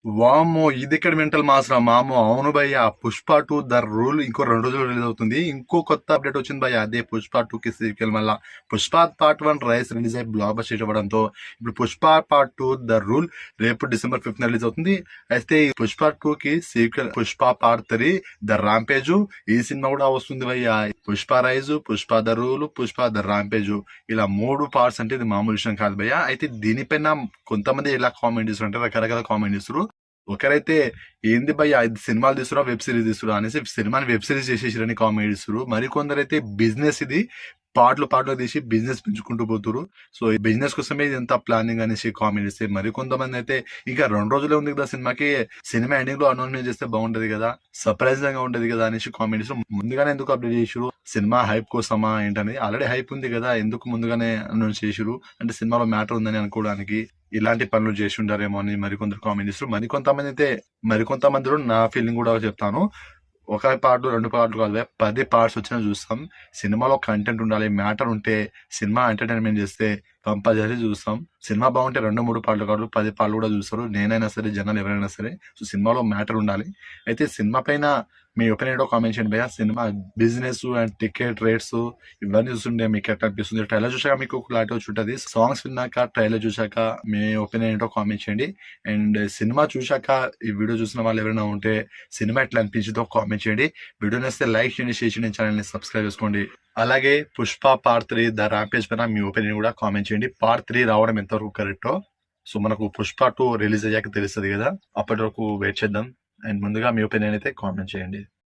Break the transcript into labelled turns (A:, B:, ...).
A: వామ్మో! ఇదెక్కడ మెంటల్ మాస్‌రా మామో! అవును భయ్యా. 'పుష్ప 2 ద రూల్' ఇంకో 2 రోజుల్లో రిలీజ్ అవుతుంది. ఇంకో కొత్త అప్డేట్ వచ్చింది భయ్యా. అదే 'పుష్ప 2కి సీక్వెల్ మళ్ళా. 'పుష్ప పార్ట్ 1' రిలీజ్ అయ్యి బ్లాక్ బస్టర్ హిట్ అవ్వడంతో ఇప్పుడు 'పుష్ప పార్ట్ 2 ద రూల్' రేపు డిసెంబర్ 5న రిలీజ్ అవుతుంది. అయితే ఈ 'పుష్ప 2కి sequel 'Pushpa part 3 the rampage' ఈ సినిమా కూడా వస్తుంది భయ్యా. 'Pushpa rise', 'Pushpa the rule', 'Pushpa the rampage' ఇలా 3 పార్ట్స్ అంటే ఇది మామూలు విషయం కాదు భయ్యా. అయితే దీనిపైన కొంతమంది ఎలా కామెంట్ చేస్తారు, రకరకాల కామెంట్ చేస్తారు. ఒకరైతే ఏంది భయ్యా ఇది సినిమాలు తీసుకురా వెబ్ సిరీస్ తీసుకురా అనేసి సినిమాని వెబ్ సిరీస్ చేసేసారని కామెంట్ ఇస్తారు. మరికొందరైతే బిజినెస్ ఇది పాటలు తీసి బిజినెస్ పెంచుకుంటూ పోతురు. సో ఈ బిజినెస్ కోసమే ఇదంతా ప్లానింగ్ అనేసి కామెంట్ ఇస్తే, మరి కొంతమంది అయితే ఇంకా 2 రోజులే ఉంది కదా సినిమాకి, సినిమా ఎండింగ్ లో అనౌన్స్మెంట్ చేస్తే బాగుంటది కదా, సర్ప్రైజ్ గా ఉంటది కదా అనేసి కామెంట్ ఇస్తారు. ముందుగానే ఎందుకు అప్డేట్ చేసిరు, సినిమా హైప్ కోసమా ఏంటనేది? ఆల్రెడీ హైప్ ఉంది కదా, ఎందుకు ముందుగానే అనౌన్స్ చేసిరు అంటే సినిమాలో మ్యాటర్ ఉందని అనుకోవడానికి ఇలాంటి పనులు చేసి ఉంటారేమో అని మరికొందరు కామెంట్ ఇస్తారు. మరికొంతమందిలో నా ఫీలింగ్ కూడా చెప్తాను. ఒక పార్ట్ 2 పార్ట్లు కాదు, 10 పార్ట్స్ వచ్చినా చూస్తాం. సినిమాలో కంటెంట్ ఉండాలి, మ్యాటర్ ఉంటే సినిమా ఎంటర్టైన్మెంట్ చేస్తే కంపల్సరీ చూస్తాం. సినిమా బాగుంటే 2-3 పార్ట్లు కాదు 10 పార్ట్లు కూడా చూస్తారు. నేనైనా సరే, జనాలు ఎవరైనా సరే. సో సినిమాలో మ్యాటర్ ఉండాలి. అయితే సినిమా పైన మీ ఒపీనియన్ కామెంట్ చేయండి భయ్యా. Cinema business and ticket rates ఇవన్నీ చూస్తుంటే మీకు ఎట్లా అనిపిస్తుంది? ట్రైలర్ చూసాక మీకు క్లారిటీ వచ్చి ఉంటుంది. సాంగ్స్ విన్నాక, ట్రైలర్ చూసాక మీ ఒపీనియన్ ఏంటో కామెంట్ చేయండి. అండ్ సినిమా చూసాక ఈ వీడియో చూసిన వాళ్ళు ఎవరైనా ఉంటే సినిమా ఎట్లా అనిపించిందో కామెంట్ చేయండి. వీడియో నచ్చితే లైక్ చేయండి, షేర్ చేయండి, ఛానల్ని సబ్స్క్రైబ్ చేసుకోండి. అలాగే 'పుష్ప పార్ట్ 3 ద రాంపేజ్' పైన మీ ఒపీనియన్ కూడా కామెంట్ చేయండి. పార్ట్ 3 రావడం ఎంతవరకు కరెక్టో. సో మనకు 'పుష్ప 2' రిలీజ్ అయ్యాక తెలుస్తుంది కదా, అప్పటి వరకు వెయిట్ చేద్దాం. అండ్ ముందుగా మీ ఒపీనియన్ అయితే కామెంట్ చేయండి.